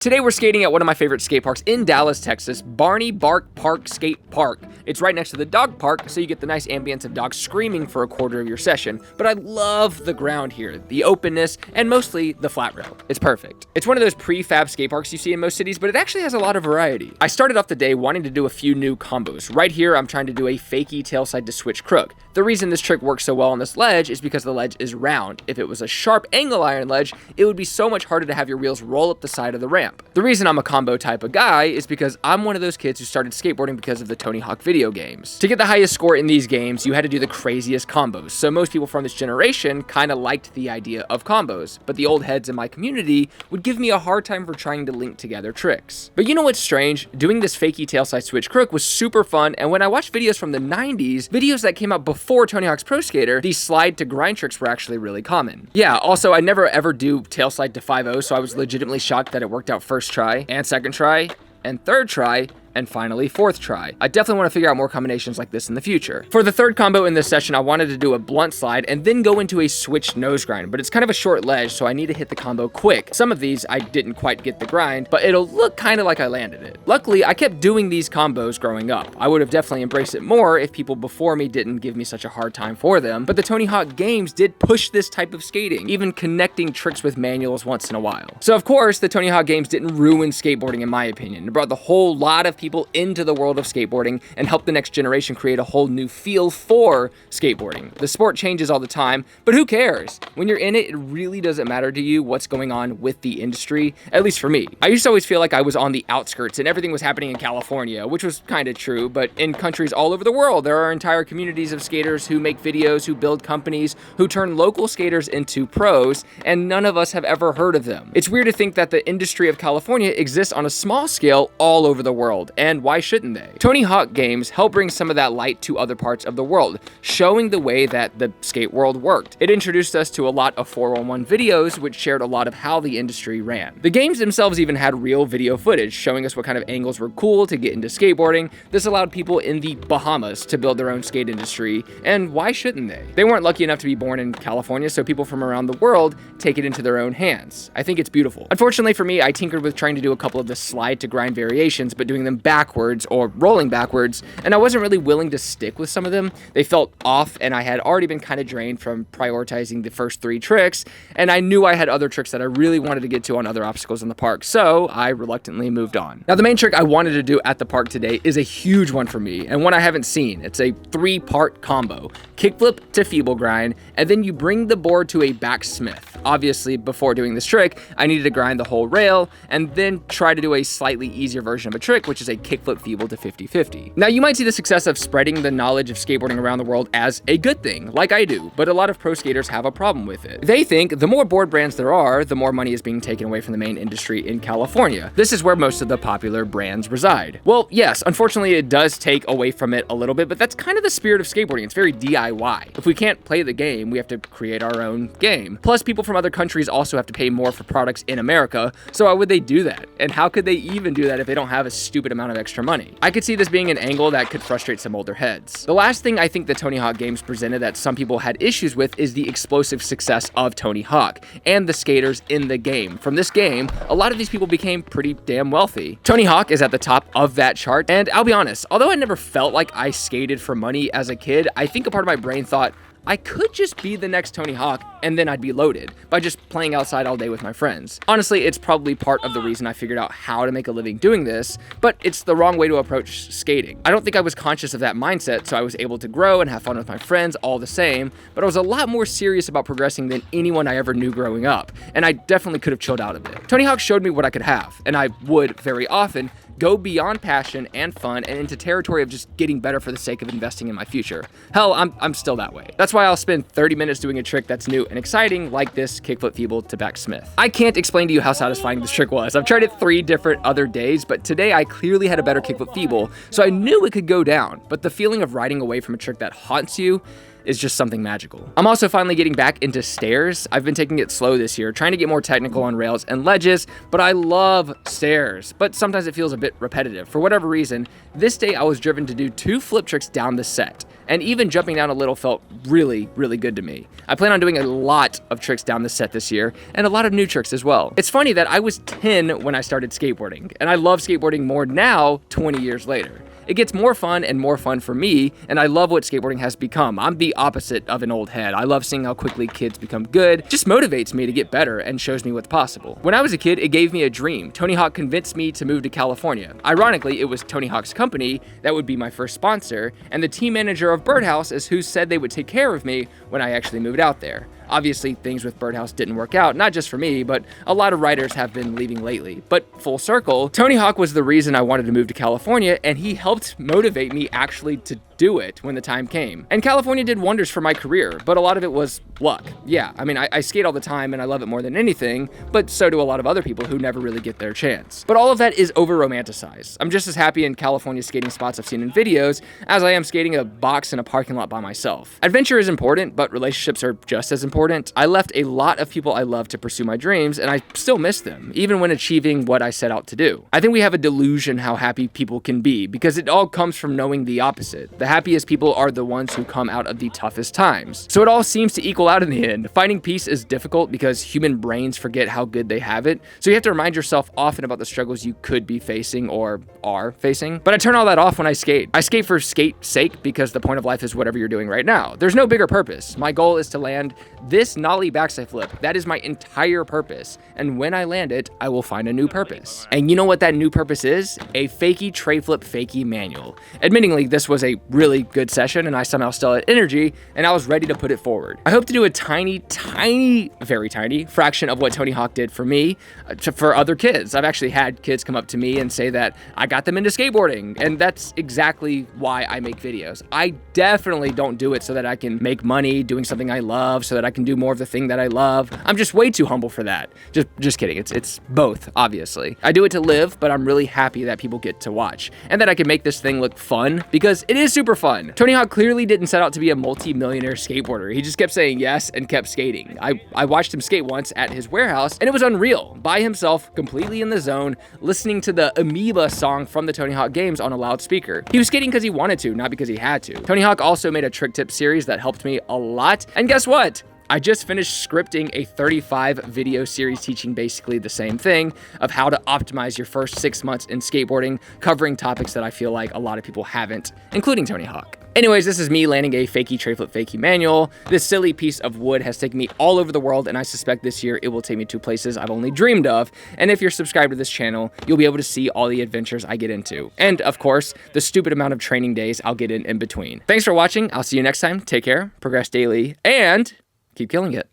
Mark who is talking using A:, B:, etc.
A: Today we're skating at one of my favorite skate parks in Dallas, Texas, Barney Bark Park Skate Park. It's right next to the dog park, so you get the nice ambience of dogs screaming for a quarter of your session. But I love the ground here, the openness, and mostly the flat rail. It's perfect. It's one of those prefab skate parks you see in most cities, but it actually has a lot of variety. I started off the day wanting to do a few new combos. Right here, I'm trying to do a fakie tailside to switch crook. The reason this trick works so well on this ledge is because the ledge is round. If it was a sharp angle iron ledge, it would be so much harder to have your wheels roll up the side of the ramp. The reason I'm a combo type of guy is because I'm one of those kids who started skateboarding because of the Tony Hawk video games. To get the highest score in these games, you had to do the craziest combos. So most people from this generation kind of liked the idea of combos, but the old heads in my community would give me a hard time for trying to link together tricks. But you know what's strange? Doing this fakie tailside switch crook was super fun, and when I watched videos from the 90s, videos that came out before Tony Hawk's Pro Skater, these slide to grind tricks were actually really common. Yeah, also I never ever do tailslide to 5-0, so I was legitimately shocked that it worked out first try, and second try, and third try, and finally fourth try. I definitely want to figure out more combinations like this in the future. For the third combo in this session, I wanted to do a blunt slide and then go into a switched nose grind, but it's kind of a short ledge, so I need to hit the combo quick. Some of these I didn't quite get the grind, but it'll look kind of like I landed it. Luckily, I kept doing these combos growing up. I would have definitely embraced it more if people before me didn't give me such a hard time for them, but the Tony Hawk games did push this type of skating, even connecting tricks with manuals once in a while. So of course, the Tony Hawk games didn't ruin skateboarding in my opinion. It brought the whole lot of people into the world of skateboarding and help the next generation create a whole new feel for skateboarding. The sport changes all the time, but who cares? When you're in it, it really doesn't matter to you what's going on with the industry, at least for me. I used to always feel like I was on the outskirts and everything was happening in California, which was kind of true, but in countries all over the world, there are entire communities of skaters who make videos, who build companies, who turn local skaters into pros, and none of us have ever heard of them. It's weird to think that the industry of California exists on a small scale all over the world, and why shouldn't they? Tony Hawk games help bring some of that light to other parts of the world, showing the way that the skate world worked. It introduced us to a lot of 411 videos, which shared a lot of how the industry ran. The games themselves even had real video footage, showing us what kind of angles were cool to get into skateboarding. This allowed people in the Bahamas to build their own skate industry, and why shouldn't they? They weren't lucky enough to be born in California, so people from around the world take it into their own hands. I think it's beautiful. Unfortunately for me, I tinkered with trying to do a couple of the slide to grind variations, but doing them backwards or rolling backwards, and I wasn't really willing to stick with some of them. They felt off, and I had already been kind of drained from prioritizing the first three tricks, and I knew I had other tricks that I really wanted to get to on other obstacles in the park, so I reluctantly moved on. Now, the main trick I wanted to do at the park today is a huge one for me, and one I haven't seen. It's a 3-part combo. Kickflip to feeble grind, and then you bring the board to a backsmith. Obviously, before doing this trick, I needed to grind the whole rail, and then try to do a slightly easier version of a trick, which is a kickflip feeble to 50-50. Now, you might see the success of spreading the knowledge of skateboarding around the world as a good thing, like I do, but a lot of pro skaters have a problem with it. They think the more board brands there are, the more money is being taken away from the main industry in California. This is where most of the popular brands reside. Well, yes, unfortunately, it does take away from it a little bit, but that's kind of the spirit of skateboarding. It's very DIY. If we can't play the game, we have to create our own game. Plus, people from other countries also have to pay more for products in America, so why would they do that? And how could they even do that if they don't have a stupid amount of extra money? I could see this being an angle that could frustrate some older heads. The last thing I think the Tony Hawk games presented that some people had issues with is the explosive success of Tony Hawk and the skaters in the game. From this game, a lot of these people became pretty damn wealthy. Tony Hawk is at the top of that chart, and I'll be honest, although I never felt like I skated for money as a kid, I think a part of my brain thought, I could just be the next Tony Hawk and then I'd be loaded by just playing outside all day with my friends. Honestly, it's probably part of the reason I figured out how to make a living doing this, but it's the wrong way to approach skating. I don't think I was conscious of that mindset, so I was able to grow and have fun with my friends all the same, but I was a lot more serious about progressing than anyone I ever knew growing up, and I definitely could have chilled out a bit. Tony Hawk showed me what I could have, and I would very often go beyond passion and fun and into territory of just getting better for the sake of investing in my future. Hell, I'm still that way. That's why I'll spend 30 minutes doing a trick that's new and exciting, like this kickflip feeble to backsmith. I can't explain to you how satisfying this trick was. I've tried it 3 different other days, but today I clearly had a better kickflip feeble, so I knew it could go down, but the feeling of riding away from a trick that haunts you, is just something magical. I'm also finally getting back into stairs. I've been taking it slow this year, trying to get more technical on rails and ledges, but I love stairs. But sometimes it feels a bit repetitive. For whatever reason, this day I was driven to do 2 flip tricks down the set, and even jumping down a little felt really, really good to me. I plan on doing a lot of tricks down the set this year, and a lot of new tricks as well. It's funny that I was 10 when I started skateboarding, and I love skateboarding more now, 20 years later. It gets more fun and more fun for me, and I love what skateboarding has become. I'm the opposite of an old head. I love seeing how quickly kids become good. It just motivates me to get better and shows me what's possible. When I was a kid, it gave me a dream. Tony Hawk convinced me to move to California. Ironically, it was Tony Hawk's company that would be my first sponsor, and the team manager of Birdhouse is who said they would take care of me when I actually moved out there. Obviously, things with Birdhouse didn't work out, not just for me, but a lot of writers have been leaving lately. But full circle, Tony Hawk was the reason I wanted to move to California, and he helped motivate me actually to do it when the time came. And California did wonders for my career, but a lot of it was luck. Yeah, I mean, I skate all the time and I love it more than anything, but so do a lot of other people who never really get their chance. But all of that is over-romanticized. I'm just as happy in California skating spots I've seen in videos as I am skating a box in a parking lot by myself. Adventure is important, but relationships are just as important. I left a lot of people I love to pursue my dreams, and I still miss them, even when achieving what I set out to do. I think we have a delusion how happy people can be, because it all comes from knowing the opposite. The happiest people are the ones who come out of the toughest times. So it all seems to equal out in the end. Finding peace is difficult because human brains forget how good they have it. So you have to remind yourself often about the struggles you could be facing or are facing. But I turn all that off when I skate. I skate for skate's sake because the point of life is whatever you're doing right now. There's no bigger purpose. My goal is to land this nollie backside flip. That is my entire purpose. And when I land it, I will find a new purpose. And you know what that new purpose is? A fakie tray flip fakie manual. Admittingly, this was a really good session and I somehow still had energy and I was ready to put it forward. I hope to do a tiny, very tiny fraction of what Tony Hawk did for me for other kids. I've actually had kids come up to me and say that I got them into skateboarding, and that's exactly why I make videos. I definitely don't do it so that I can make money doing something I love, so that I can do more of the thing that I love. I'm just way too humble for that. Just kidding. It's both, obviously. I do it to live, but I'm really happy that people get to watch and that I can make this thing look fun because it is super fun. Tony Hawk clearly didn't set out to be a multi-millionaire skateboarder. He just kept saying yes and kept skating. I watched him skate once at his warehouse and it was unreal. By himself, completely in the zone, listening to the Amoeba song from the Tony Hawk games on a loudspeaker. He was skating because he wanted to, not because he had to. Tony Hawk also made a trick tip series that helped me a lot. And guess what? I just finished scripting a 35 video series teaching basically the same thing of how to optimize your first 6 months in skateboarding, covering topics that I feel like a lot of people haven't, including Tony Hawk. Anyways, this is me landing a fakie tray flip fakie manual. This silly piece of wood has taken me all over the world, and I suspect this year it will take me to places I've only dreamed of. And if you're subscribed to this channel, you'll be able to see all the adventures I get into. And of course, the stupid amount of training days I'll get in between. Thanks for watching. I'll see you next time. Take care, progress daily, and keep killing it.